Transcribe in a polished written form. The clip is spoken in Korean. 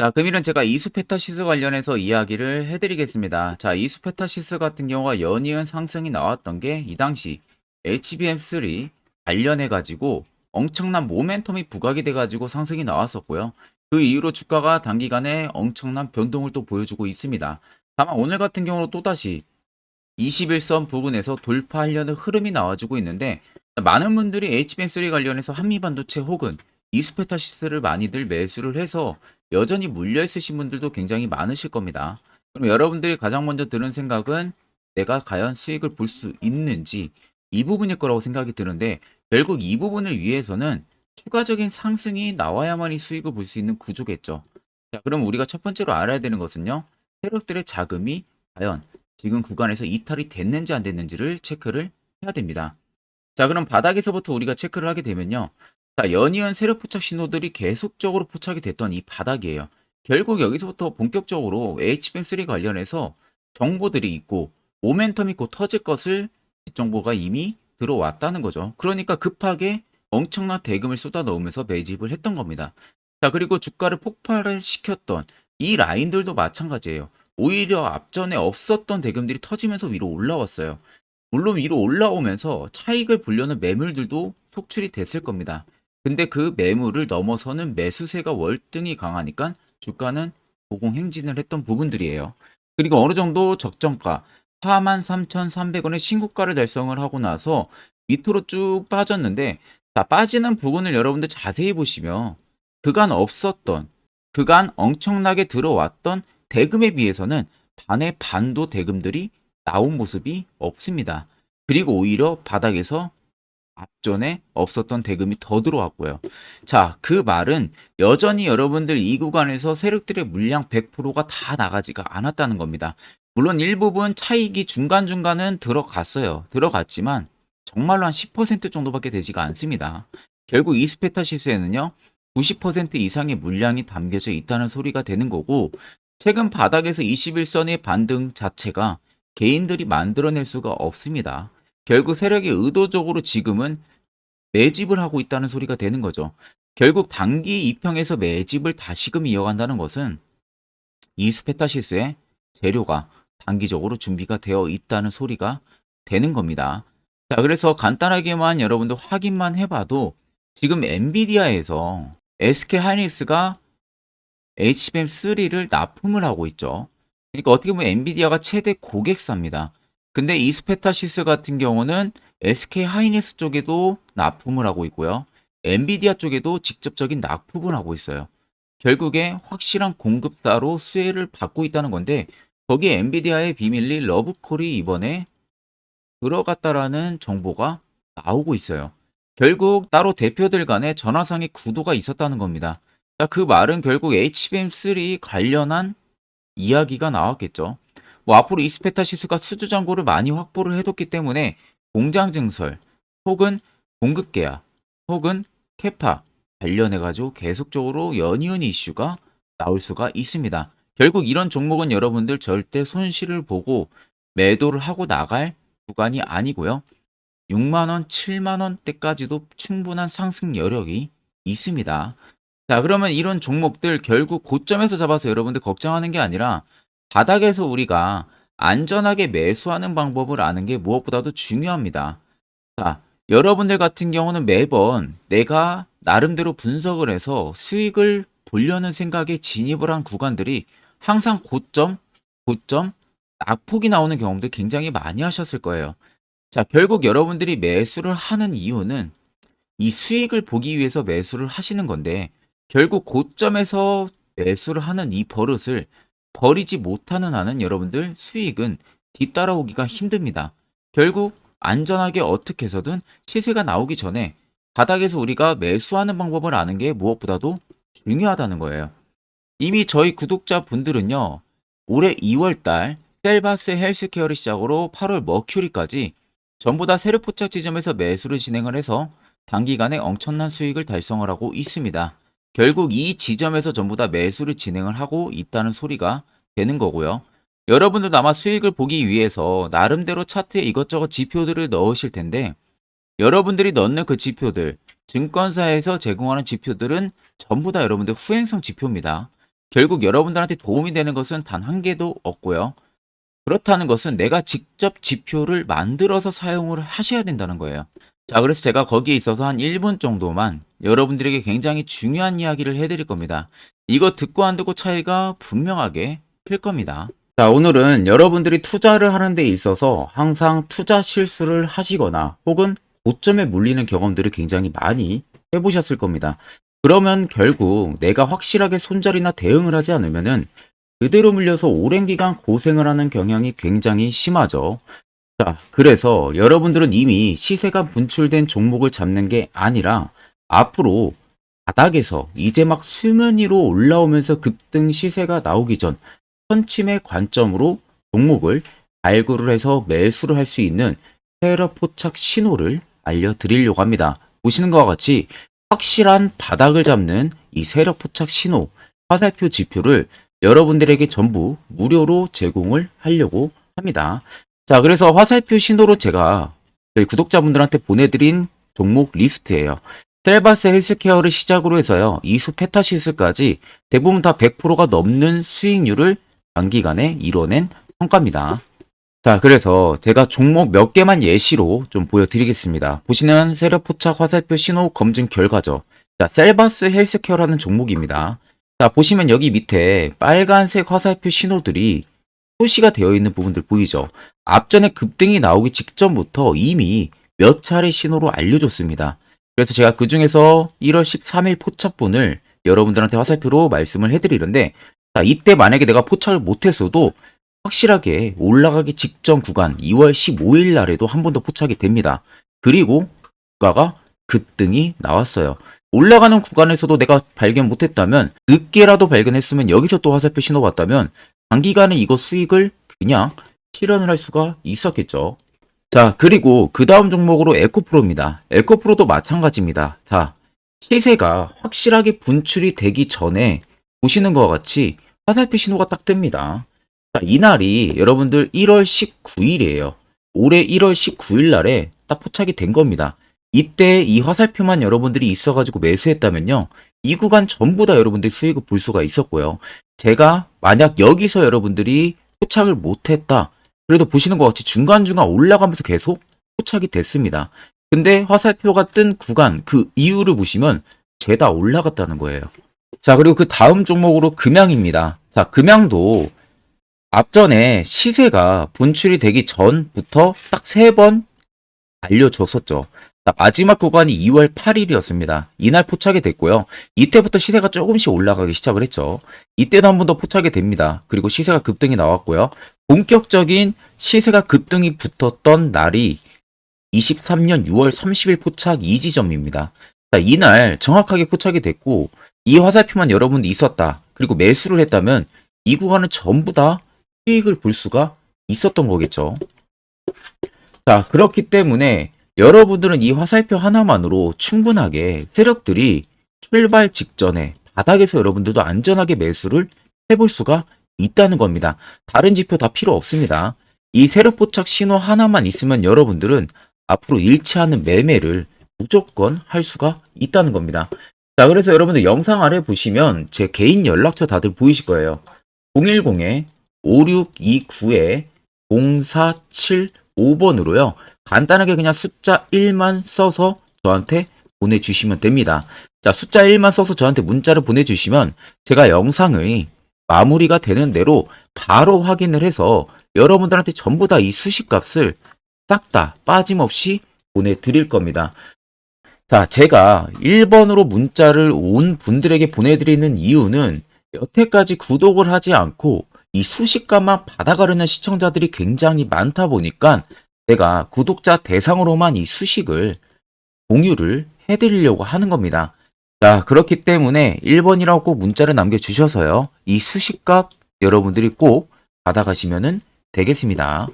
자, 금일은 제가 이수페타시스 관련해서 이야기를 해드리겠습니다. 자, 이수페타시스 같은 경우가 연이은 상승이 나왔던 게 이 당시 HBM3 관련해가지고 엄청난 모멘텀이 부각이 돼가지고 상승이 나왔었고요. 그 이후로 주가가 단기간에 엄청난 변동을 또 보여주고 있습니다. 다만 오늘 같은 경우는 또다시 21선 부근에서 돌파하려는 흐름이 나와주고 있는데 많은 분들이 HBM3 관련해서 한미반도체 혹은 이스페타시스를 많이들 매수를 해서 여전히 물려 있으신 분들도 굉장히 많으실 겁니다. 그럼 여러분들이 가장 먼저 드는 생각은 내가 과연 수익을 볼 수 있는지 이 부분일 거라고 생각이 드는데 결국 이 부분을 위해서는 추가적인 상승이 나와야만이 수익을 볼 수 있는 구조겠죠. 자, 그럼 우리가 첫 번째로 알아야 되는 것은요. 세력들의 자금이 과연 지금 구간에서 이탈이 됐는지 안 됐는지를 체크를 해야 됩니다. 자, 그럼 바닥에서부터 우리가 체크를 하게 되면요. 자, 연이은 세력 포착 신호들이 계속적으로 포착이 됐던 이 바닥이에요. 결국 여기서부터 본격적으로 HBM3 관련해서 정보들이 있고 모멘텀 있고 터질 것을 정보가 이미 들어왔다는 거죠. 그러니까 급하게 엄청난 대금을 쏟아 넣으면서 매집을 했던 겁니다. 자, 그리고 주가를 폭발을 시켰던 이 라인들도 마찬가지예요. 오히려 앞전에 없었던 대금들이 터지면서 위로 올라왔어요. 물론 위로 올라오면서 차익을 보려는 매물들도 속출이 됐을 겁니다. 근데 그 매물을 넘어서는 매수세가 월등히 강하니까 주가는 고공행진을 했던 부분들이에요. 그리고 어느 정도 적정가 43,300원의 신고가를 달성을 하고 나서 밑으로 쭉 빠졌는데 자, 빠지는 부분을 여러분들 자세히 보시면 그간 없었던 그간 엄청나게 들어왔던 대금에 비해서는 반의 반도 대금들이 나온 모습이 없습니다. 그리고 오히려 바닥에서 앞전에 없었던 대금이 더 들어왔고요. 자, 그 말은 여전히 여러분들 이 구간에서 세력들의 물량 100%가 다 나가지가 않았다는 겁니다. 물론 일부분 차익이 중간중간은 들어갔어요. 들어갔지만 정말로 한 10% 정도밖에 되지가 않습니다. 결국 이스페타시스에는요. 90% 이상의 물량이 담겨져 있다는 소리가 되는 거고 최근 바닥에서 21선의 반등 자체가 개인들이 만들어낼 수가 없습니다. 결국 세력이 의도적으로 지금은 매집을 하고 있다는 소리가 되는 거죠. 결국 단기 이평에서 매집을 다시금 이어간다는 것은 이 스페타시스의 재료가 단기적으로 준비가 되어 있다는 소리가 되는 겁니다. 자, 그래서 간단하게만 여러분들 확인만 해봐도 지금 엔비디아에서 SK 하이닉스가 HBM3를 납품을 하고 있죠. 그러니까 어떻게 보면 엔비디아가 최대 고객사입니다. 근데 이스페타시스 같은 경우는 SK 하이닉스 쪽에도 납품을 하고 있고요. 엔비디아 쪽에도 직접적인 납품을 하고 있어요. 결국에 확실한 공급사로 수혜를 받고 있다는 건데 거기에 엔비디아의 비밀리 러브콜이 이번에 들어갔다라는 정보가 나오고 있어요. 결국 따로 대표들 간의 전화상의 구도가 있었다는 겁니다. 자, 그 말은 결국 HBM3 관련한 이야기가 나왔겠죠. 뭐 앞으로 이스페타시스가 수주 잔고를 많이 확보를 해뒀기 때문에 공장 증설 혹은 공급 계약 혹은 캐파 관련해가지고 계속적으로 연이은 이슈가 나올 수가 있습니다. 결국 이런 종목은 여러분들 절대 손실을 보고 매도를 하고 나갈 구간이 아니고요. 6만원, 7만원대까지도 충분한 상승 여력이 있습니다. 자, 그러면 이런 종목들 결국 고점에서 잡아서 여러분들 걱정하는 게 아니라 바닥에서 우리가 안전하게 매수하는 방법을 아는 게 무엇보다도 중요합니다. 자, 여러분들 같은 경우는 매번 내가 나름대로 분석을 해서 수익을 보려는 생각에 진입을 한 구간들이 항상 고점, 낙폭이 나오는 경험도 굉장히 많이 하셨을 거예요. 자, 결국 여러분들이 매수를 하는 이유는 이 수익을 보기 위해서 매수를 하시는 건데 결국 고점에서 매수를 하는 이 버릇을 버리지 못하는 한은 여러분들 수익은 뒤따라오기가 힘듭니다. 결국 안전하게 어떻게 해서든 시세가 나오기 전에 바닥에서 우리가 매수하는 방법을 아는 게 무엇보다도 중요하다는 거예요. 이미 저희 구독자분들은요. 올해 2월달 셀바스 헬스케어를 시작으로 8월 머큐리까지 전부 다 세력 포착 지점에서 매수를 진행을 해서 단기간에 엄청난 수익을 달성을 하고 있습니다. 결국 이 지점에서 전부 다 매수를 진행을 하고 있다는 소리가 되는 거고요. 여러분들도 아마 수익을 보기 위해서 나름대로 차트에 이것저것 지표들을 넣으실 텐데 여러분들이 넣는 그 지표들, 증권사에서 제공하는 지표들은 전부 다 여러분들 후행성 지표입니다. 결국 여러분들한테 도움이 되는 것은 단 한 개도 없고요. 그렇다는 것은 내가 직접 지표를 만들어서 사용을 하셔야 된다는 거예요. 자, 그래서 제가 거기에 있어서 한 1분 정도만 여러분들에게 굉장히 중요한 이야기를 해드릴 겁니다. 이거 듣고 안 듣고 차이가 분명하게 클 겁니다. 자, 오늘은 여러분들이 투자를 하는 데 있어서 항상 투자 실수를 하시거나 혹은 고점에 물리는 경험들을 굉장히 많이 해보셨을 겁니다. 그러면 결국 내가 확실하게 손절이나 대응을 하지 않으면은 그대로 물려서 오랜 기간 고생을 하는 경향이 굉장히 심하죠. 자, 그래서 여러분들은 이미 시세가 분출된 종목을 잡는 게 아니라 앞으로 바닥에서 이제 막 수면 위로 올라오면서 급등 시세가 나오기 전 선침의 관점으로 종목을 발굴을 해서 매수를 할 수 있는 세력 포착 신호를 알려드리려고 합니다. 보시는 것과 같이 확실한 바닥을 잡는 이 세력 포착 신호, 화살표 지표를 여러분들에게 전부 무료로 제공을 하려고 합니다. 자, 그래서 화살표 신호로 제가 저희 구독자분들한테 보내드린 종목 리스트예요. 셀바스 헬스케어를 시작으로 해서요, 이수 페타시스까지 대부분 다 100%가 넘는 수익률을 단기간에 이뤄낸 성과입니다. 자, 그래서 제가 종목 몇 개만 예시로 좀 보여드리겠습니다. 보시는 세력 포착 화살표 신호 검증 결과죠. 자, 셀바스 헬스케어라는 종목입니다. 자, 보시면 여기 밑에 빨간색 화살표 신호들이 표시가 되어 있는 부분들 보이죠? 앞전에 급등이 나오기 직전부터 이미 몇 차례 신호로 알려줬습니다. 그래서 제가 그 중에서 1월 13일 포착분을 여러분들한테 화살표로 말씀을 해드리는데, 자, 이때 만약에 내가 포착을 못했어도 확실하게 올라가기 직전 구간 2월 15일 날에도 한 번 더 포착이 됩니다. 그리고 주가가 급등이 나왔어요. 올라가는 구간에서도 내가 발견 못했다면, 늦게라도 발견했으면 여기서 또 화살표 신호 봤다면 단기간에 이거 수익을 그냥 실현을 할 수가 있었겠죠. 자, 그리고 그 다음 종목으로 에코프로입니다. 에코프로도 마찬가지입니다. 자, 시세가 확실하게 분출이 되기 전에 보시는 것과 같이 화살표 신호가 딱 뜹니다. 자, 이날이 여러분들 1월 19일이에요. 올해 1월 19일 날에 딱 포착이 된 겁니다. 이때 이 화살표만 여러분들이 있어가지고 매수했다면요, 이 구간 전부 다 여러분들이 수익을 볼 수가 있었고요. 제가 만약 여기서 여러분들이 포착을 못했다, 그래도 보시는 것 같이 중간중간 올라가면서 계속 포착이 됐습니다. 근데 화살표가 뜬 구간, 그 이유를 보시면 죄다 올라갔다는 거예요. 자, 그리고 그 다음 종목으로 금양입니다. 자, 금양도 앞전에 시세가 분출이 되기 전부터 딱 3번 알려줬었죠. 자, 마지막 구간이 2월 8일이었습니다. 이날 포착이 됐고요. 이때부터 시세가 조금씩 올라가기 시작을 했죠. 이때도 한 번 더 포착이 됩니다. 그리고 시세가 급등이 나왔고요. 본격적인 시세가 급등이 붙었던 날이 23년 6월 30일 포착 이 지점입니다. 자, 이날 정확하게 포착이 됐고, 이 화살표만 여러분이 있었다, 그리고 매수를 했다면 이 구간은 전부 다 수익을 볼 수가 있었던 거겠죠. 자, 그렇기 때문에 여러분들은 이 화살표 하나만으로 충분하게 세력들이 출발 직전에 바닥에서 여러분들도 안전하게 매수를 해볼 수가 있다는 겁니다. 다른 지표 다 필요 없습니다. 이 세력 포착 신호 하나만 있으면 여러분들은 앞으로 잃지 않은 매매를 무조건 할 수가 있다는 겁니다. 자, 그래서 여러분들 영상 아래 보시면 제 개인 연락처 다들 보이실 거예요. 010-5629-0475번으로요. 간단하게 그냥 숫자 1만 써서 저한테 보내주시면 됩니다. 자, 숫자 1만 써서 저한테 문자를 보내주시면 제가 영상의 마무리가 되는 대로 바로 확인을 해서 여러분들한테 전부 다 이 수식값을 싹 다 빠짐없이 보내드릴 겁니다. 자, 제가 1번으로 문자를 온 분들에게 보내드리는 이유는 여태까지 구독을 하지 않고 이 수식값만 받아가려는 시청자들이 굉장히 많다 보니까 제가 구독자 대상으로만 이 수식을 공유를 해드리려고 하는 겁니다. 자, 그렇기 때문에 1번이라고 꼭 문자를 남겨주셔서요, 이 수식값 여러분들이 꼭 받아가시면 되겠습니다.